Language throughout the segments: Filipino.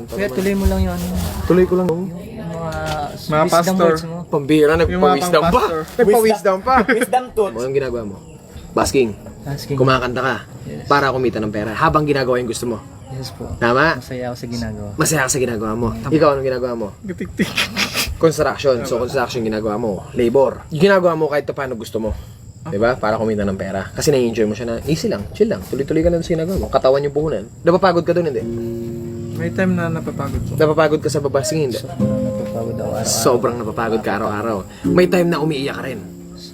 naman. Kaya tuloy mo lang yung ano. Tuloy ko lang. Yung Mga wisdom pastor. words mo. Pambira, Yung mga nagpa-wisdom pa. pang-pastor. Nagpa-wisdom pa. Wisdom tooth. Ano yung ginagawa mo? Basking. Asking. Kumakanta ka. Yes. Para kumita ng pera. Habang ginagawa yung gusto mo. Yes po. Tama? Masaya ako sa ginagawa. Masaya ka sa ginagawa mo. Ikaw, anong ginagawa mo? Gatik-tik. Construction. So, construction ginagawa mo. Labor. Yung ginagawa mo kahit paano gusto mo. Diba? Para kumita ng pera. Kasi na-enjoy mo siya na easy lang, chill lang. Tuloy-tuloy ka lang sa ginagawa mo. Katawan yung puhunan. Napapagod ka doon, hindi? May time na napapagod po. Napapagod ka sa babasking, hindi? Napapagod ako araw-araw. Sobrang napapagod ka araw-araw. May time na umiiyak ka rin.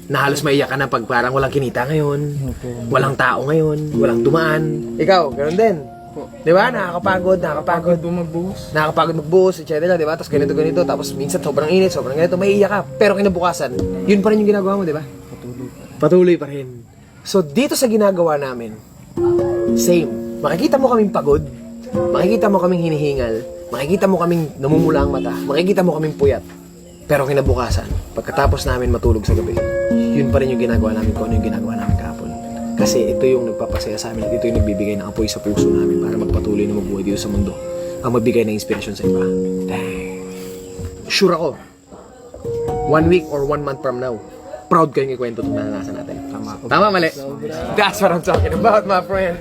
Na halos maiyak ka na pag parang walang kinita ngayon. Walang tao ngayon. Walang dumaan. Ikaw, ganoon din. Di ba? Nakakapagod. Nakakapagod magbuhos, etc. Di ba? Tapos ganito. Tapos minsan sobrang init, sobrang ganito. Maiiyak ka. Pero kinabukasan, yun pa rin yung ginagawa mo, di ba? Patuloy pa rin. So, dito sa ginagawa namin, same. Makikita mo kaming pagod. Makikita mo kaming hinihingal. Makikita mo kaming namumula ang mata. Makikita mo kaming puyat. Pero kinabukasan, pagkatapos namin matulog sa gabi, yun pa rin yung ginagawa namin kung ano yung ginagawa namin kahapon. Kasi ito yung nagpapasaya sa amin at ito yung nagbibigay ng apoy sa puso namin para magpatuloy na mabuhay dito sa mundo. Ang magbigay ng inspiration sa iba. Dang. Sure ako, 1 week or 1 month from now, proud kayong ikwento itong naranasan natin. Tama, mali? That's what I'm talking about, my friend.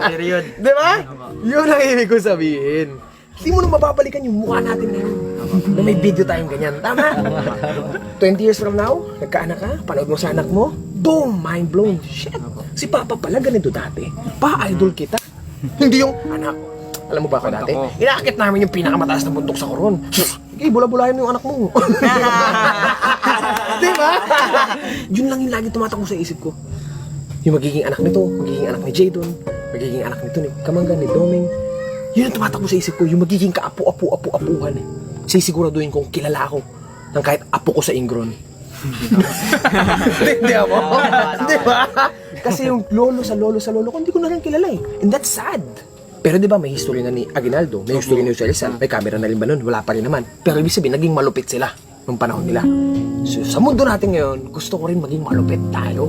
Period. Di ba? Yun ang ibig ko sabihin. Hindi mo na mababalikan yung mukha natin ngayon. Na may video tayong ganyan. Tama? 20 years from now, nagkaanak ka, panood mo sa anak mo, boom! Mind blown. Shit! Si Papa pala ganito dati. Pa-idol kita. Hindi yung, anak, alam mo ba ako dati? Inaakit namin yung pinakamataas na bundok sa Coron. Sige, bula-bulahin mo yung anak mo. Di ba? Yun lang yung lagi tumatakbo sa isip ko. Yung magiging anak nito, magiging anak ni Jadon, magiging anak nito ni Kamanggan, ni Doming. Yun ang tumatakbo sa isip ko, yung magiging kaapu-apu-apu-apuhan eh. Sisiguraduhin kong kilala ako ng kahit apo ko sa Ingron. Hindi ako. Di ba? Kasi yung lolo sa lolo ko, hindi ko na rin kilala eh. And that's sad. Pero di ba may history na ni Aguinaldo, may history ni Jose Rizal, may camera na rin ba nun? Wala pa rin naman. Pero ibig sabihin, naging malupit sila nung panahon nila. So, sa mundo natin ngayon, gusto ko rin maging malupit tayo.